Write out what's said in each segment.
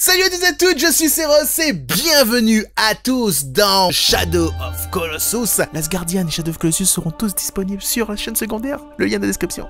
Salut à tous et à toutes, je suis Seros et bienvenue à tous dans Shadow of Colossus. L'Asgardian et Shadow of Colossus seront tous disponibles sur la chaîne secondaire, le lien dans la description.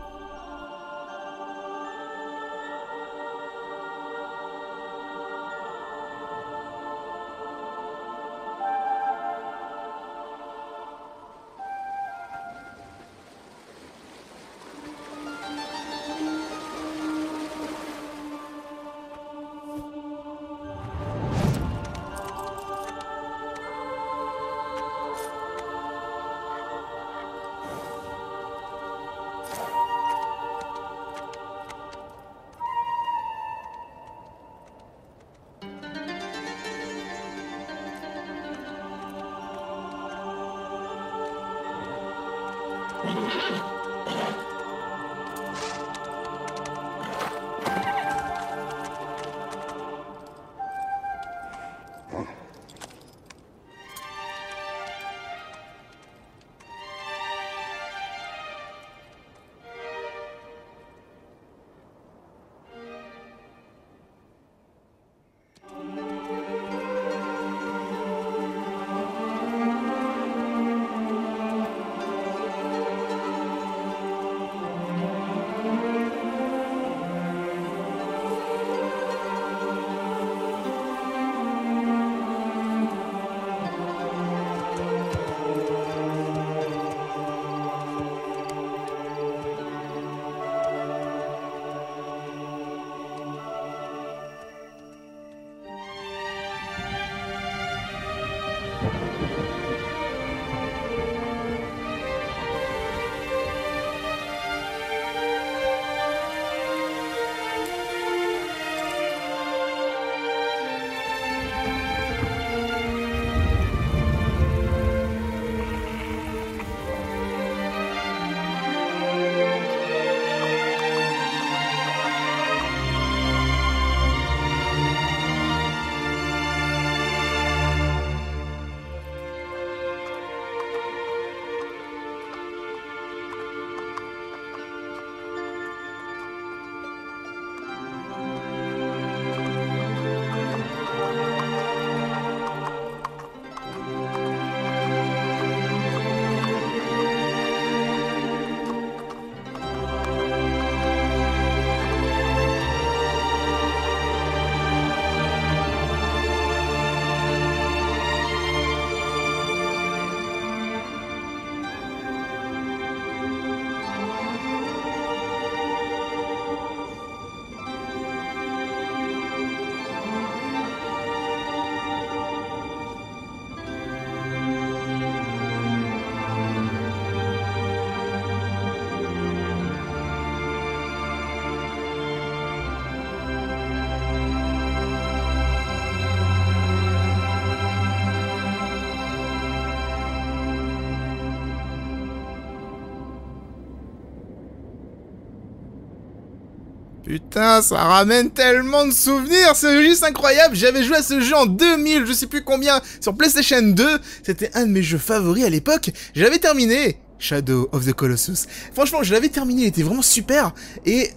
Putain, ça ramène tellement de souvenirs, c'est juste incroyable. J'avais joué à ce jeu en 2000, je sais plus combien, sur PlayStation 2. C'était un de mes jeux favoris à l'époque. Je l'avais terminé, Shadow of the Colossus. Franchement, je l'avais terminé, il était vraiment super. Et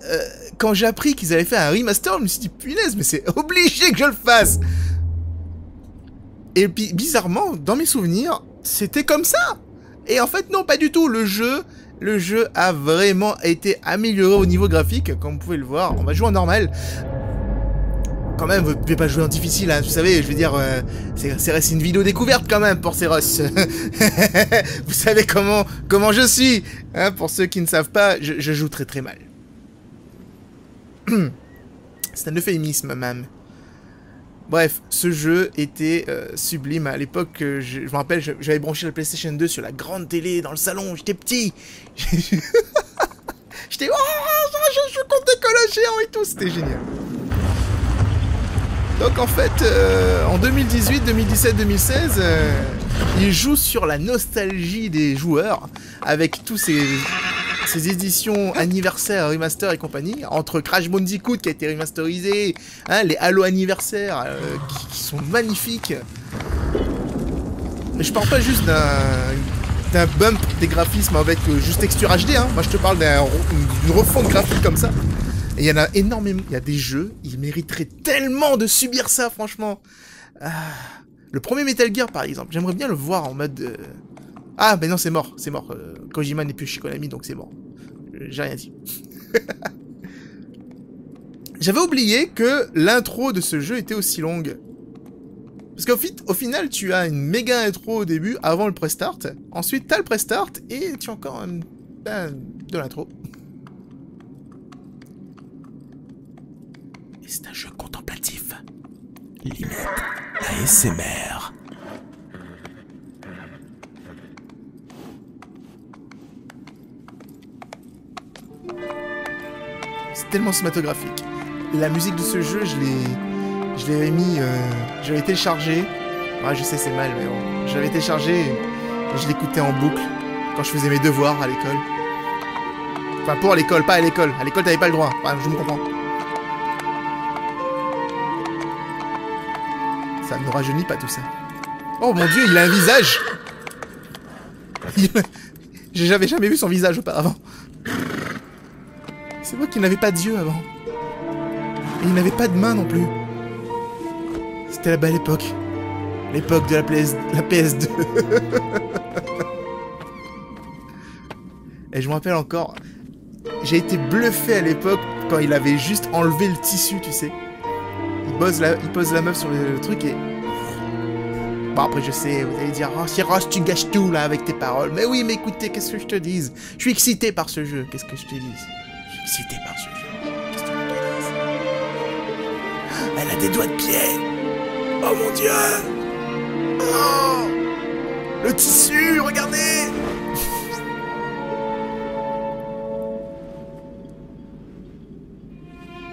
quand j'ai appris qu'ils avaient fait un remaster, je me suis dit, punaise, mais c'est obligé que je le fasse. Et puis, bizarrement, dans mes souvenirs, c'était comme ça. Et en fait, non, pas du tout. Le jeu a vraiment été amélioré au niveau graphique, comme vous pouvez le voir. On va jouer en normal. Quand même, vous ne pouvez pas jouer en difficile, hein, vous savez, je veux dire, c'est une vidéo découverte quand même pour Seros. Vous savez comment je suis, hein, pour ceux qui ne savent pas, je joue très très mal. C'est un euphémisme même. Bref, ce jeu était sublime. À l'époque, je me rappelle, j'avais branché la PlayStation 2 sur la grande télé dans le salon, j'étais petit. J'étais, oh, je joue contre des colas géants et tout, c'était génial. Donc en fait, en 2018, 2017, 2016, il joue sur la nostalgie des joueurs, avec tous ces éditions anniversaires, remaster et compagnie, entre Crash Bandicoot qui a été remasterisé, hein, les Halo anniversaires qui sont magnifiques. Mais je parle pas juste d'un bump des graphismes avec juste texture HD, hein. Moi je te parle d'une refonte graphique comme ça. Et il y en a énormément. Il y a des jeux, ils mériteraient tellement de subir ça, franchement. Le premier Metal Gear, par exemple, j'aimerais bien le voir en mode... Ah, mais non, c'est mort, c'est mort. Kojima n'est plus chez Konami, donc c'est mort. J'ai rien dit. J'avais oublié que l'intro de ce jeu était aussi longue. Parce qu'au final, tu as une méga intro au début, avant le pré-start. Ensuite, tu as le pré-start, et tu as encore de l'intro. Et c'est un jeu contemplatif. Limite ASMR. C'est tellement cinématographique. La musique de ce jeu, je l'ai mis, je l'avais téléchargé. Ouais, je sais, c'est mal, mais bon. Je l'avais téléchargé et je l'écoutais en boucle quand je faisais mes devoirs à l'école. Enfin, pour l'école, pas à l'école. À l'école, t'avais pas le droit. Enfin, je me comprends. Ça ne nous rajeunit pas tout ça. Oh mon dieu, il a un visage. J'avais jamais vu son visage auparavant. C'est moi qui n'avais pas d'yeux avant. Et il n'avait pas de main non plus. C'était la belle époque. L'époque de la PS2. Et je me rappelle encore, j'ai été bluffé à l'époque quand il avait juste enlevé le tissu, tu sais. Il pose la meuf sur le truc et... Bon, après, je sais, vous allez dire, oh, Ross, tu gâches tout, là, avec tes paroles. Mais oui, mais écoutez, qu'est-ce que je te dise? Je suis excité par ce jeu, qu'est-ce que je te dise? Je suis excité par ce jeu. Qu'est-ce que je te dise? Elle a des doigts de pied. Oh, mon Dieu. Oh, le tissu, regardez.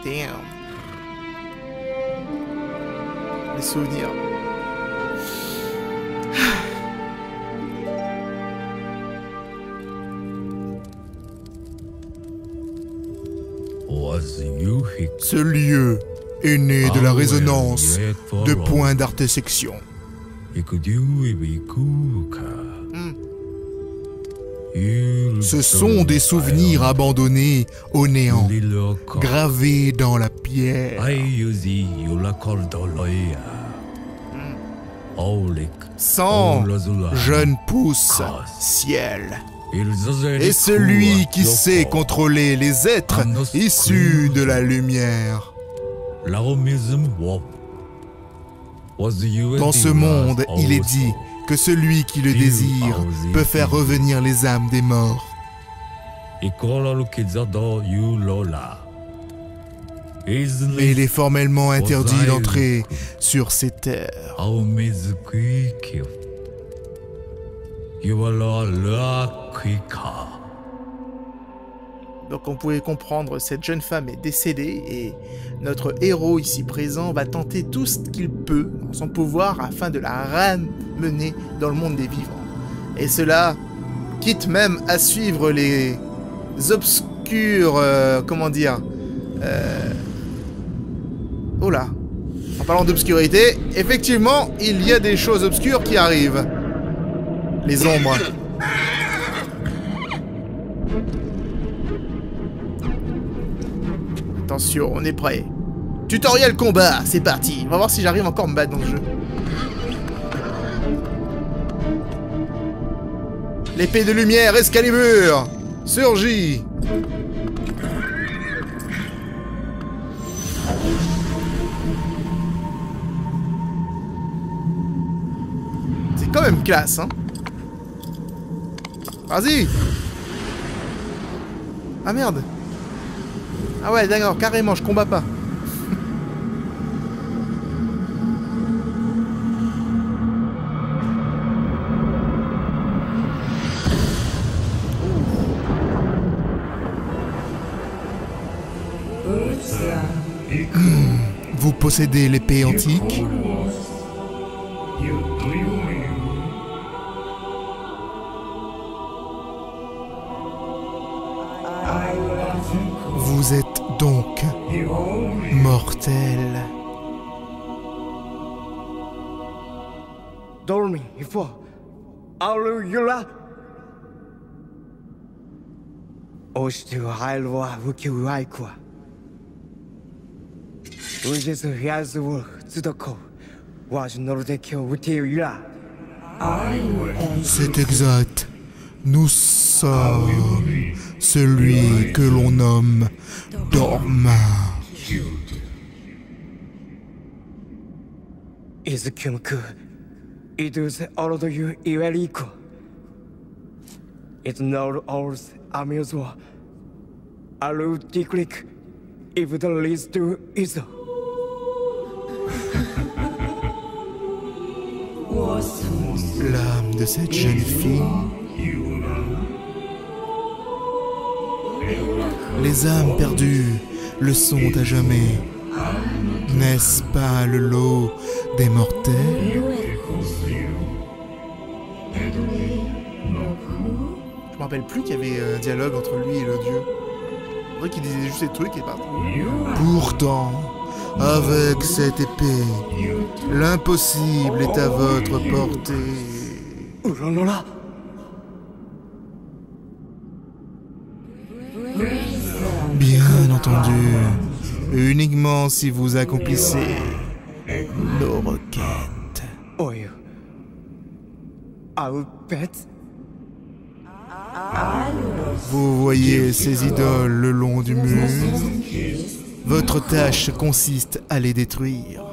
Damn. Les souvenirs. Ce lieu est né de la résonance de points d'intersection. Ce sont des souvenirs abandonnés au néant, gravés dans la pierre. Sang, jeune pousse, ciel. Et celui qui sait contrôler les êtres issus de la lumière. Dans ce monde, il est dit que celui qui le désire peut faire revenir les âmes des morts. Mais il est formellement interdit d'entrer sur ces terres. Donc on pouvait comprendre, cette jeune femme est décédée et notre héros ici présent va tenter tout ce qu'il peut dans son pouvoir afin de la ramener dans le monde des vivants. Et cela, quitte même à suivre les obscurs... comment dire oh là. En parlant d'obscurité, effectivement, il y a des choses obscures qui arrivent. Les ombres. Attention, on est prêt. Tutoriel combat, c'est parti. On va voir si j'arrive encore à me battre dans le jeu. L'épée de lumière, Excalibur, surgit. C'est quand même classe, hein. Vas-y. Ah merde. Ah ouais, d'accord, carrément, je combats pas. Vous possédez l'épée antique? Vous êtes donc mortel. Dormi, il faut. Alléluia. Oshtu hailwa wuki waikwa. Regis has work Tsudoko. Was Nortekyo Utira. C'est exact. Nous sommes celui que l'on nomme Dorma. Izukyunku. Idus Orodoyu Iweriko. It's not ours amusement. Alu Tiklik. If the leads to Izo. L'âme de cette jeune fille. Les âmes perdues le sont à jamais. N'est-ce pas le lot des mortels? Je me rappelle plus qu'il y avait un dialogue entre lui et le dieu. C'est vrai qu'il disait juste des trucs et parti. Pourtant, avec cette épée, l'impossible est à votre portée. Uranora. Bien entendu, uniquement si vous accomplissez nos requêtes. Oyu. Au pet. Vous voyez ces idoles le long du mur? Votre tâche consiste à les détruire.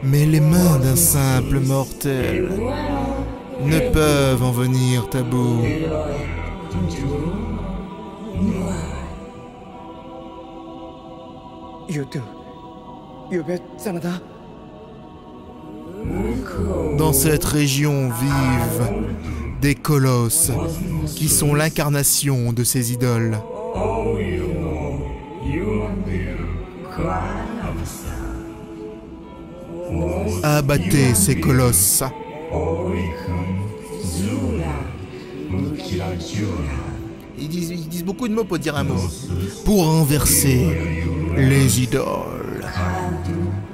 Mais les mains d'un simple mortel ne peuvent en venir à bout. Yutu. Yubet Sanada. Dans cette région vivent des colosses qui sont l'incarnation de ces idoles. Abattez ces colosses. Ils disent beaucoup de mots pour dire un mot. Pour renverser les idoles.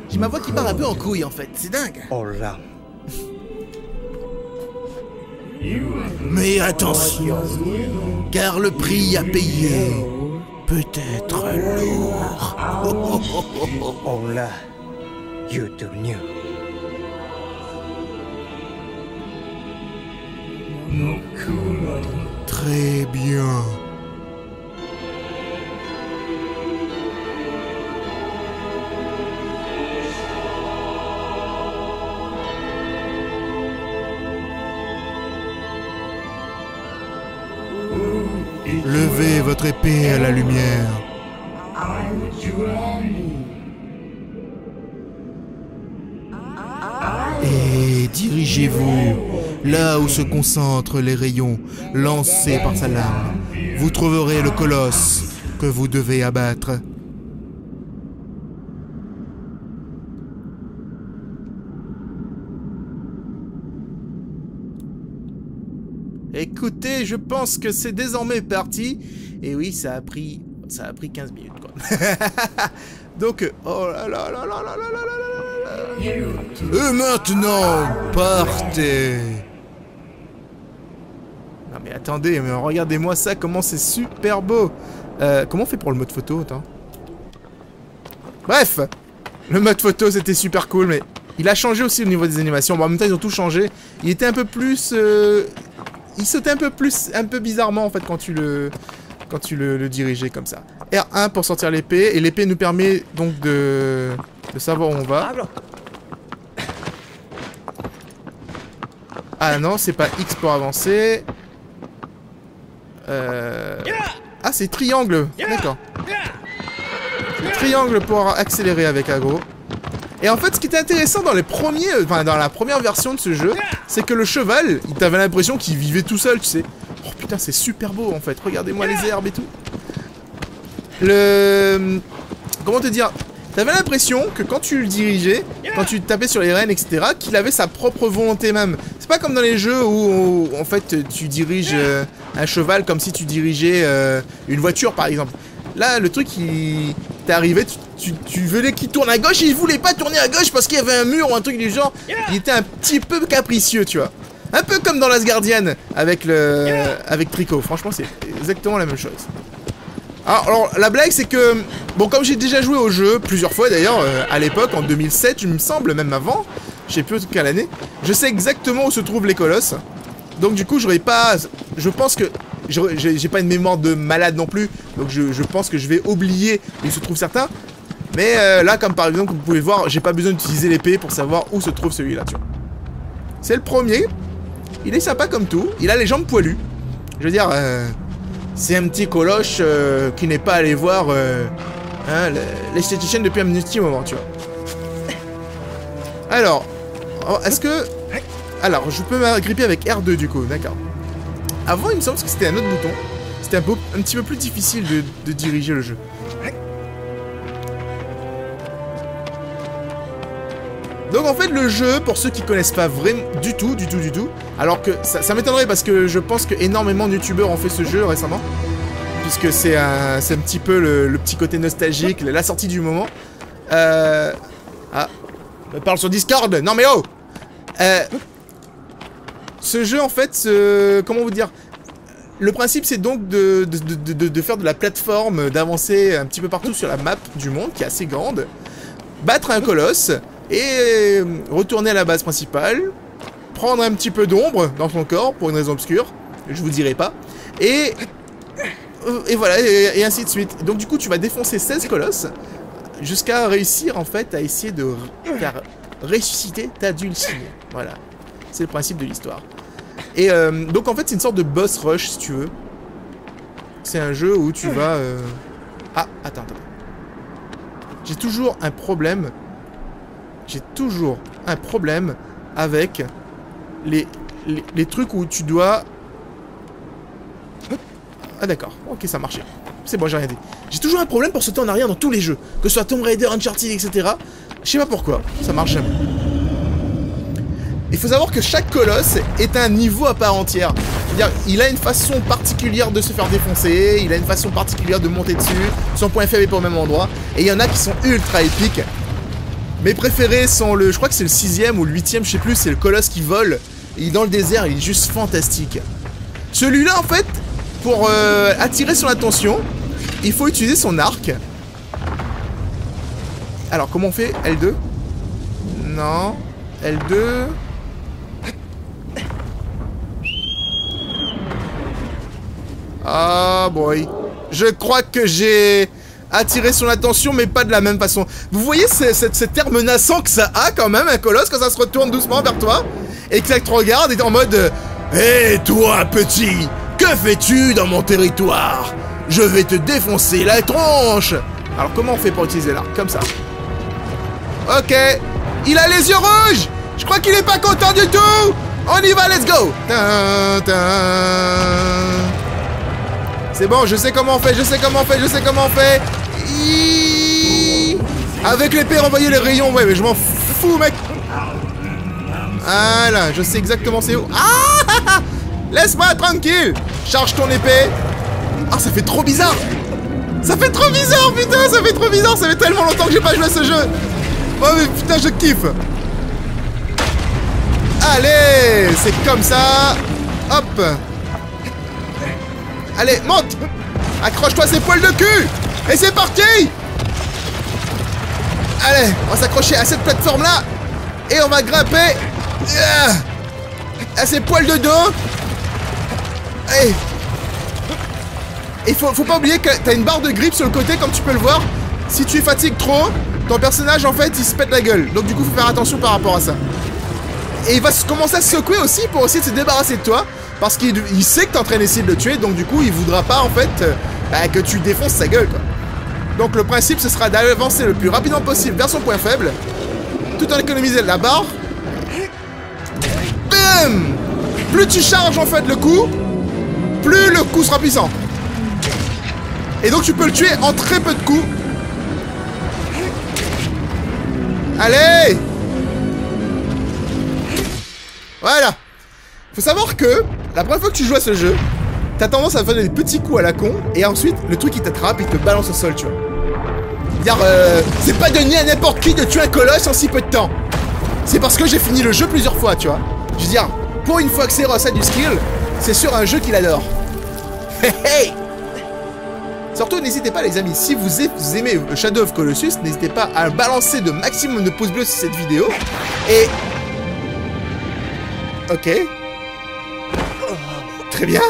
J'ai ma voix qui part un peu en couille en fait, c'est dingue. Ora. Mais attention, car le prix à payer peut être lourd. Ora. Yutu new. Très bien. Levez votre épée à la lumière. Et dirigez-vous là où se concentrent les rayons lancés par sa lame. Vous trouverez le colosse que vous devez abattre. Écoutez, je pense que c'est désormais parti. Et oui, ça a pris 15 minutes, quoi. Donc, oh là là là là là là là là là. Et maintenant, partez. Non mais attendez, mais regardez-moi ça, comment c'est super beau. Comment on fait pour le mode photo, attends. Bref, le mode photo c'était super cool, mais il a changé aussi au niveau des animations. Bon, en même temps, ils ont tout changé. Il était un peu plus... il sautait un peu bizarrement en fait quand tu le dirigeais comme ça. R1 pour sortir l'épée, et l'épée nous permet donc de savoir où on va. Ah non, c'est pas X pour avancer. Ah, c'est triangle, d'accord. C'est triangle pour accélérer avec aggro. Et en fait, ce qui était intéressant dans dans la première version de ce jeu, c'est que le cheval, t'avais l'impression qu'il vivait tout seul, tu sais. Oh putain, c'est super beau en fait. Regardez-moi les herbes et tout. Comment te dire? T'avais l'impression que quand tu le dirigeais, quand tu tapais sur les rênes, etc., qu'il avait sa propre volonté même. C'est pas comme dans les jeux où en fait, tu diriges un cheval comme si tu dirigeais une voiture, par exemple. Là, le truc, t'es arrivé, tu voulais qu'il tourne à gauche, et il voulait pas tourner à gauche parce qu'il y avait un mur ou un truc du genre. Il était un petit peu capricieux, tu vois. Un peu comme dans l'Asgardian avec Trico. Franchement, c'est exactement la même chose. Alors, la blague, c'est que... Bon, comme j'ai déjà joué au jeu, plusieurs fois d'ailleurs, à l'époque, en 2007, il me semble, même avant, je sais plus quelle année, je sais exactement où se trouvent les colosses. Donc du coup, j'aurais pas... Je pense que... J'ai pas une mémoire de malade non plus, donc je pense que je vais oublier où se trouvent certains. Mais là, comme par exemple, vous pouvez voir, j'ai pas besoin d'utiliser l'épée pour savoir où se trouve celui-là, tu vois. C'est le premier. Il est sympa comme tout. Il a les jambes poilues. Je veux dire, c'est un petit coloche qui n'est pas allé voir hein, l'esthéticienne depuis un petit moment, tu vois. Alors, est-ce que... Alors, je peux m'agripper avec R2 du coup, d'accord. Avant, il me semble que c'était un autre bouton. C'était un petit peu plus difficile de diriger le jeu. Donc en fait le jeu, pour ceux qui connaissent pas vraiment du tout, alors que ça m'étonnerait parce que je pense que énormément de youtubeurs ont fait ce jeu récemment, puisque c'est un petit peu le petit côté nostalgique, la sortie du moment. Ah, me parle sur Discord, non mais oh ce jeu en fait, comment vous dire, le principe c'est donc de faire de la plateforme, d'avancer un petit peu partout sur la map du monde qui est assez grande, battre un colosse, et retourner à la base principale, prendre un petit peu d'ombre dans son corps, pour une raison obscure, je vous dirai pas, et voilà, et ainsi de suite. Donc du coup, tu vas défoncer 16 colosses, jusqu'à réussir en fait à essayer de faire ressusciter ta Dulcinea. Voilà, c'est le principe de l'histoire. Et donc en fait, c'est une sorte de boss rush, si tu veux. C'est un jeu où tu vas... Ah, attends. J'ai toujours un problème... avec les trucs où tu dois... Ah d'accord, ok ça marchait. C'est bon, j'ai rien dit. J'ai toujours un problème pour sauter en arrière dans tous les jeux. Que ce soit Tomb Raider, Uncharted, etc. Je sais pas pourquoi, ça marche jamais. Il faut savoir que chaque colosse est un niveau à part entière. C'est-à-dire, il a une façon particulière de se faire défoncer, il a une façon particulière de monter dessus, son point faible est pas au même endroit, et il y en a qui sont ultra épiques. Mes préférés sont je crois que c'est le 6ème ou le 8ème, je sais plus, c'est le colosse qui vole, il est dans le désert, il est juste fantastique. Celui-là, en fait, pour attirer son attention, il faut utiliser son arc. Alors, comment on fait? L2? Non. L2... Ah boy. Je crois que j'ai attiré son attention, mais pas de la même façon. Vous voyez cet air menaçant que ça a quand même, un colosse, quand ça se retourne doucement vers toi, et que ça te regarde, et t'es en mode hé toi petit, que fais-tu dans mon territoire? Je vais te défoncer la tronche. Alors comment on fait pour utiliser l'arc? Comme ça. Ok. Il a les yeux rouges. Je crois qu'il est pas content du tout. On y va, let's go. C'est bon, je sais comment on fait, je sais comment on fait. Avec l'épée, envoyer les rayons. Ouais, mais je m'en fous, mec. Voilà, je sais exactement c'est où. Ah, laisse-moi tranquille. Charge ton épée. Ah, ça fait trop bizarre. Ça fait trop bizarre, putain, ça fait trop bizarre. Ça fait tellement longtemps que j'ai pas joué à ce jeu. Oh, mais putain, je kiffe. Allez, c'est comme ça. Hop. Allez, monte. Accroche-toi ces poils de cul. Et c'est parti. Allez, on va s'accrocher à cette plateforme-là. Et on va grimper à ces poils de dos. Allez. Et faut pas oublier que t'as une barre de grip sur le côté, comme tu peux le voir. Si tu fatigues trop, ton personnage, en fait, il se pète la gueule. Donc du coup, faut faire attention par rapport à ça. Et il va commencer à se secouer aussi pour essayer de se débarrasser de toi. Parce qu'il sait que t'es en train d'essayer de le tuer, donc du coup, il voudra pas, en fait, que tu défonces sa gueule, quoi. Donc le principe, ce sera d'avancer le plus rapidement possible vers son point faible, tout en économisant la barre. Bam! Plus tu charges, en fait, le coup, plus le coup sera puissant. Et donc tu peux le tuer en très peu de coups. Allez! Voilà. Faut savoir que la première fois que tu joues à ce jeu, t'as tendance à faire des petits coups à la con, et ensuite le truc il t'attrape, il te balance au sol, tu vois. Dire, c'est pas donné à n'importe qui de tuer un colosse en si peu de temps. C'est parce que j'ai fini le jeu plusieurs fois, tu vois. Je veux dire, Pour une fois que Seiros a du skill, c'est sur un jeu qu'il adore. Hey, hey. Surtout, n'hésitez pas les amis, si vous aimez Shadow of Colossus, n'hésitez pas à balancer de maximum de pouces bleus sur cette vidéo. Et... Ok. Très bien.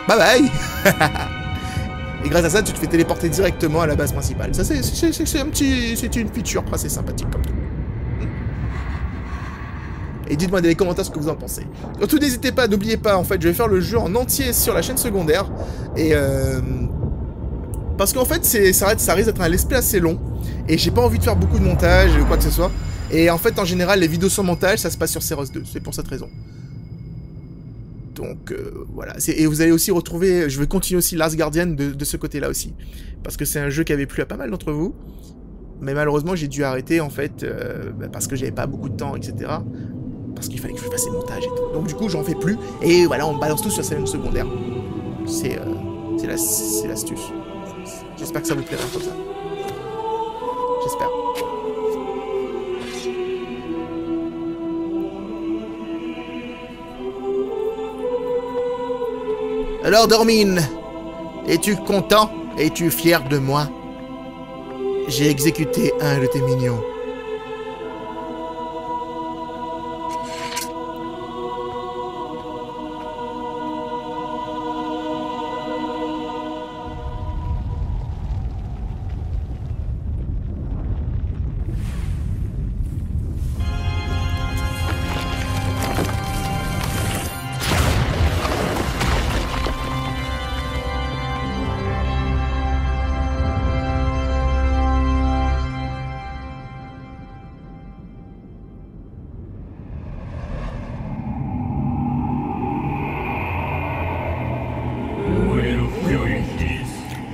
Bye bye. Et grâce à ça, tu te fais téléporter directement à la base principale. Ça, c'est une feature assez sympathique comme tout. Et dites-moi dans les commentaires ce que vous en pensez. Surtout, n'hésitez pas, n'oubliez pas, en fait, je vais faire le jeu en entier sur la chaîne secondaire. Et parce qu'en fait, ça risque d'être un let's play assez long. Et j'ai pas envie de faire beaucoup de montage ou quoi que ce soit. Et en fait, en général, les vidéos sans montage, ça se passe sur Seiros 2. C'est pour cette raison. Donc, voilà. Et vous allez aussi retrouver... Je vais continuer aussi Last Guardian de ce côté-là aussi. Parce que c'est un jeu qui avait plu à pas mal d'entre vous. Mais malheureusement, j'ai dû arrêter, en fait, parce que j'avais pas beaucoup de temps, etc. Parce qu'il fallait que je fasse les montages et tout. Donc du coup, j'en fais plus. Et voilà, on balance tout sur la scène secondaire. C'est l'astuce. J'espère que ça vous plaira comme ça. J'espère. Alors, Dormine, es-tu content? Es-tu fier de moi? J'ai exécuté un de tes mignons.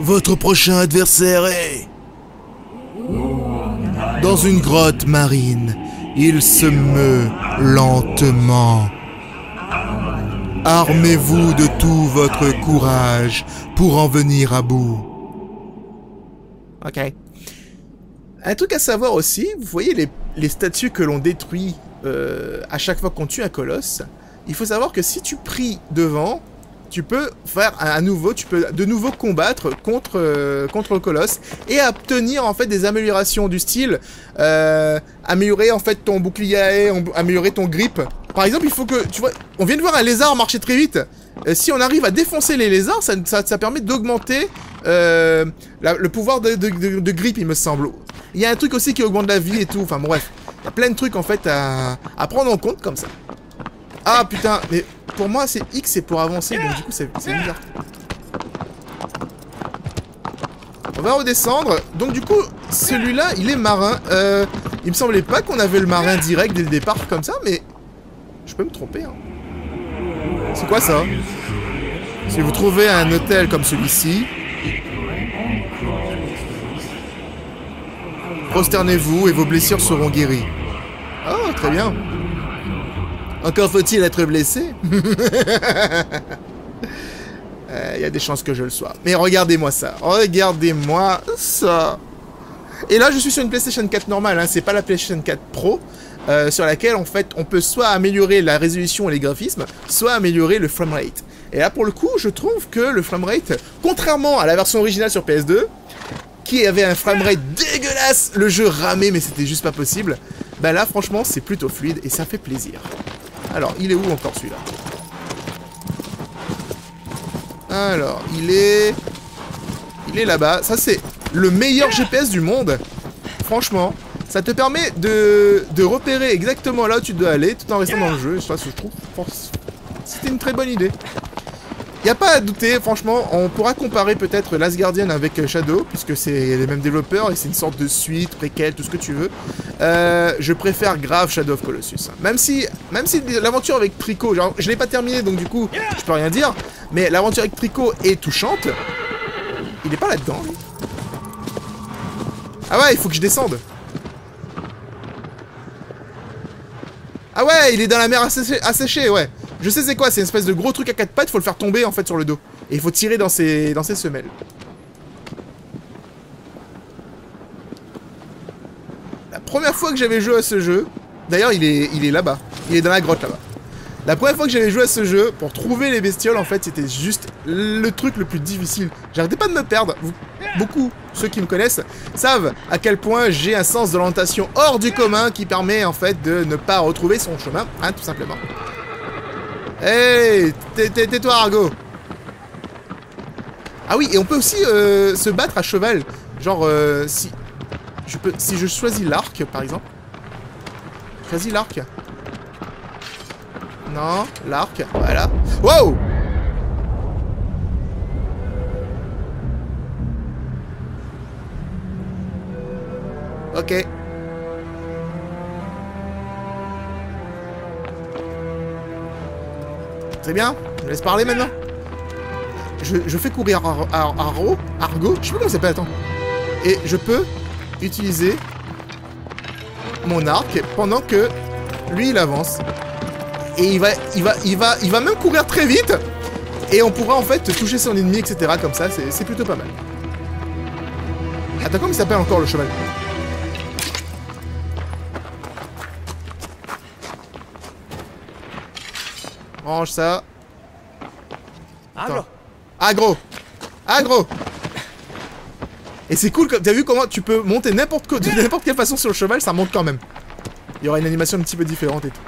Votre prochain adversaire est... Dans une grotte marine, il se meut lentement. Armez-vous de tout votre courage pour en venir à bout. Ok. Un truc à savoir aussi, vous voyez les statues que l'on détruit à chaque fois qu'on tue un colosse. Il faut savoir que si tu pries devant... Tu peux faire tu peux de nouveau combattre contre le colosse et obtenir en fait des améliorations du style améliorer en fait ton bouclier, améliorer ton grip. Par exemple, il faut que tu vois, on vient de voir un lézard marcher très vite. Si on arrive à défoncer les lézards, ça permet d'augmenter le pouvoir de grip, il me semble. Il y a un truc aussi qui augmente la vie et tout. Enfin bref, il y a plein de trucs en fait à prendre en compte comme ça. Ah putain, mais pour moi c'est X, c'est pour avancer, donc du coup c'est bizarre. On va redescendre, donc du coup celui-là il est marin. Il me semblait pas qu'on avait le marin direct dès le départ comme ça, mais je peux me tromper. Hein. C'est quoi ça? Si vous trouvez un hôtel comme celui-ci, prosternez-vous et vos blessures seront guéries. Oh, très bien. Encore faut-il être blessé. Il y a des chances que je le sois. Mais regardez-moi ça. Regardez-moi ça. Et là, je suis sur une PlayStation 4 normale. Hein. C'est pas la PlayStation 4 Pro. Sur laquelle, en fait, on peut soit améliorer la résolution et les graphismes, soit améliorer le framerate. Et là, pour le coup, je trouve que le framerate, contrairement à la version originale sur PS2, qui avait un framerate dégueulasse, le jeu ramait, mais c'était juste pas possible. Bah là, franchement, c'est plutôt fluide et ça fait plaisir. Alors, il est où encore celui-là? Alors, il est là-bas. Ça, c'est le meilleur GPS du monde. Franchement, ça te permet de repérer exactement là où tu dois aller tout en restant dans le jeu. Ça, je trouve, c'était une très bonne idée. Il n'y a pas à douter, franchement, on pourra comparer peut-être Last Guardian avec Shadow, puisque c'est les mêmes développeurs et c'est une sorte de suite, préquel, tout ce que tu veux. Je préfère grave Shadow of Colossus. Même si l'aventure avec Trico, genre, je l'ai pas terminé donc du coup, je peux rien dire, mais l'aventure avec Trico est touchante. Il est pas là-dedans, lui. Ah ouais, il faut que je descende. Ah ouais, il est dans la mer asséchée, ouais. Je sais c'est quoi, c'est une espèce de gros truc à 4 pattes, faut le faire tomber en fait sur le dos. Et il faut tirer dans ses semelles. La première fois que j'avais joué à ce jeu, D'ailleurs, il est là-bas. Il est dans la grotte là-bas. La première fois que j'avais joué à ce jeu, pour trouver les bestioles, en fait, c'était juste le truc le plus difficile. J'arrêtais pas de me perdre. Beaucoup, ceux qui me connaissent, savent à quel point j'ai un sens de l'orientation hors du commun qui permet, en fait, de ne pas retrouver son chemin, hein, tout simplement. Hey, tais-toi, Argo. Ah oui, et on peut aussi se battre à cheval. Genre, si je choisis l'arc, par exemple. Choisis l'arc. Non, l'arc, voilà. Wow! Ok. Très bien, je me laisse parler maintenant. Je fais courir Argo, je sais pas comment ça s'appelle, attends. Et je peux utiliser mon arc pendant que lui il avance. Et il va même courir très vite. Et on pourra en fait toucher son ennemi, etc. Comme ça, c'est plutôt pas mal. Attends, comment il s'appelle encore le cheval? Range ça. Agro. Agro. Et c'est cool, t'as vu comment tu peux monter de n'importe quelle façon sur le cheval, ça monte quand même. Il y aura une animation un petit peu différente et tout.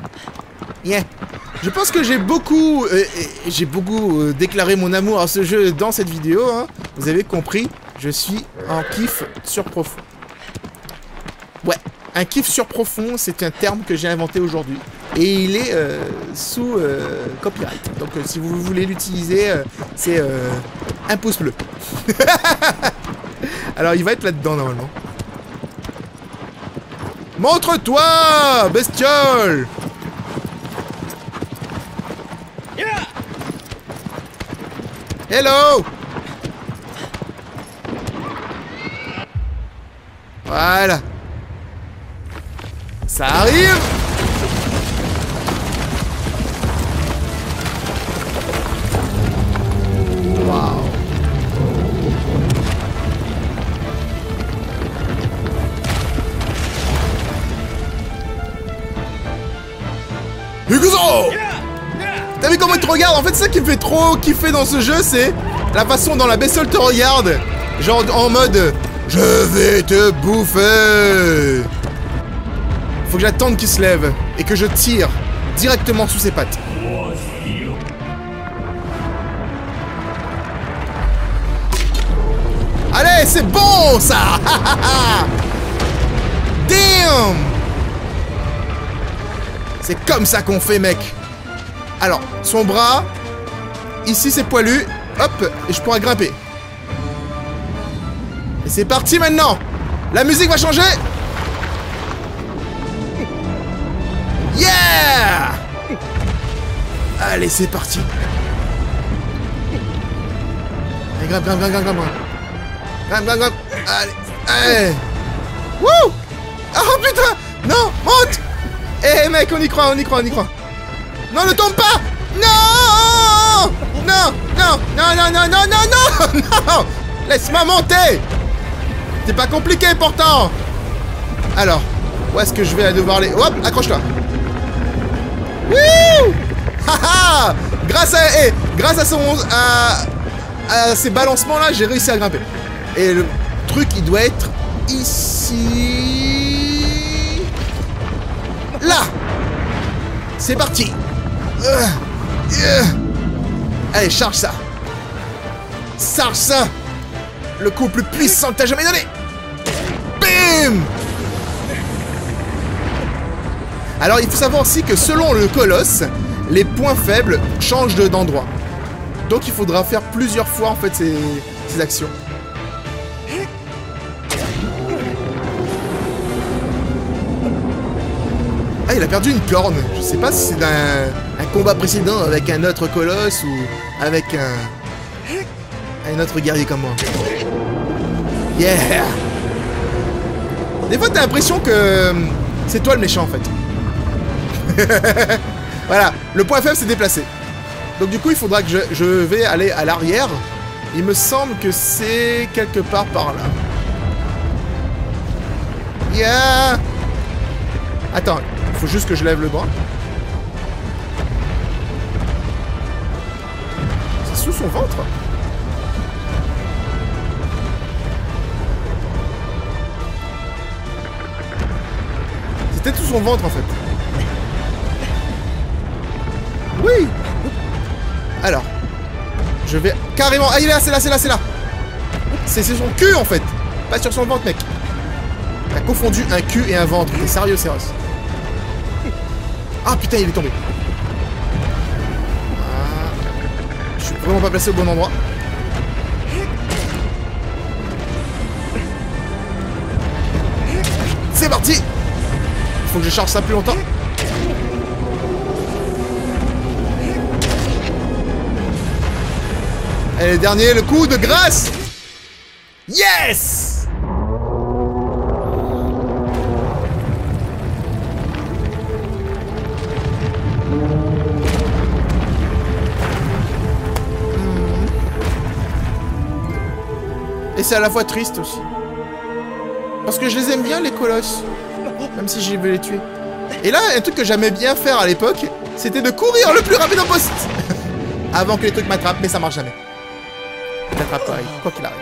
Yeah. Je pense que j'ai beaucoup déclaré mon amour à ce jeu dans cette vidéo, hein. Vous avez compris, je suis en kiff surprofond. Ouais, un kiff surprofond, c'est un terme que j'ai inventé aujourd'hui. Et il est sous copyright. Donc si vous voulez l'utiliser, c'est un pouce bleu. Alors il va être là-dedans normalement. Montre-toi, bestiole! Hello! Voilà. Ça arrive! Waouh! Hugo! T'as vu comment il te regarde? En fait, c'est ça qui me fait trop kiffer dans ce jeu, c'est la façon dont la bestiole te regarde. Genre en mode je vais te bouffer. Faut que j'attende qu'il se lève et que je tire directement sous ses pattes. Allez, c'est bon ça. Damn. C'est comme ça qu'on fait, mec. Alors, son bras, ici c'est poilu, hop, et je pourrai grimper. Et c'est parti maintenant. La musique va changer. Yeah. Allez, c'est parti. Allez, grimpe, grimpe, grimpe, grimpe, grimpe. Grimpe, grimpe, grimpe. Allez, allez. Wouh. Oh putain. Non, monte. Eh mec, on y croit, on y croit, on y croit. Non, ne tombe pas. Non. Non, non, non, non, non, non, non, non, non. Laisse-moi monter. C'est pas compliqué pourtant. Alors, où est-ce que je vais devoir aller? Hop, accroche-toi. Wouh. Haha. Grâce à ces balancements là, j'ai réussi à grimper. Et le truc, il doit être ici. Là. C'est parti. Allez, charge ça. Charge ça. Le coup le plus puissant que t'as jamais donné. Bim. Alors, il faut savoir aussi que selon le colosse, les points faibles changent d'endroit. Donc, il faudra faire plusieurs fois, en fait, ces actions. Ah, il a perdu une corne. Je sais pas si c'est un combat précédent avec un autre colosse ou avec un autre guerrier comme moi. Yeah. Des fois, t'as l'impression que c'est toi le méchant, en fait. Voilà, le point faible s'est déplacé. Donc du coup, il faudra que je vais aller à l'arrière. Il me semble que c'est quelque part par là. Yeah. Attends, Faut juste que je lève le bras. C'est sous son ventre. C'était sous son ventre en fait. Oui. Alors. Je vais carrément... Ah il est là, c'est là, c'est là, c'est là. C'est son cul en fait. Pas sur son ventre mec. T'as confondu un cul et un ventre. T'es sérieux Seros? Ah putain il est tombé. Ah. Je suis vraiment pas placé au bon endroit. C'est parti. Faut que je charge ça plus longtemps. Allez, le dernier, le coup de grâce. Yes. Et c'est à la fois triste aussi. Parce que je les aime bien les colosses. Même si je veux les tuer. Et là, un truc que j'aimais bien faire à l'époque, c'était de courir le plus rapide possible. Avant que les trucs m'attrapent, mais ça marche jamais. Ils t'attrapent pareil, quoi qu'il arrive.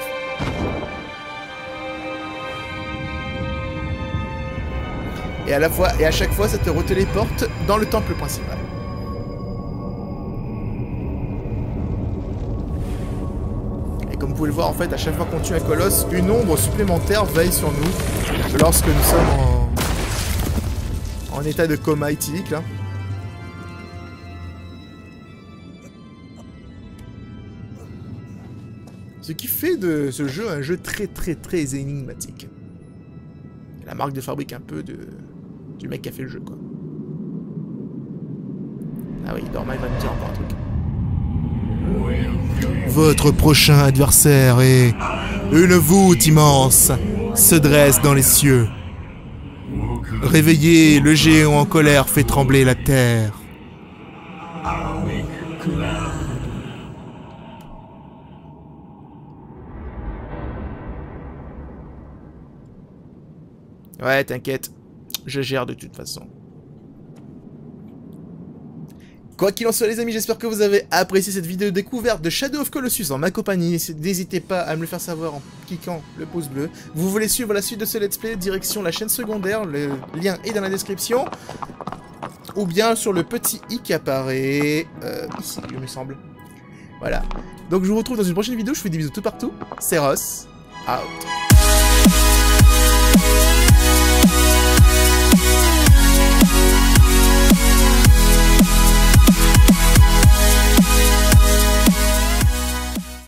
Et à la fois, et à chaque fois, ça te retéléporte dans le temple principal. Et comme vous pouvez le voir, en fait, à chaque fois qu'on tue un colosse, une ombre supplémentaire veille sur nous lorsque nous sommes en état de coma éthylique, là. Ce qui fait de ce jeu un jeu très énigmatique. La marque de fabrique un peu du mec qui a fait le jeu, quoi. Ah oui, Dorma, il va me dire encore un truc. Votre prochain adversaire est... Une voûte immense se dresse dans les cieux. Réveillé, le géant en colère fait trembler la terre. Ouais, t'inquiète. Je gère de toute façon. Quoi qu'il en soit les amis, j'espère que vous avez apprécié cette vidéo découverte de Shadow of Colossus en ma compagnie. N'hésitez pas à me le faire savoir en cliquant le pouce bleu. Vous voulez suivre la suite de ce let's play, direction la chaîne secondaire, le lien est dans la description. Ou bien sur le petit i qui apparaît ici, il me semble. Voilà. Donc je vous retrouve dans une prochaine vidéo, je vous fais des bisous tout partout. C'est Ross, out.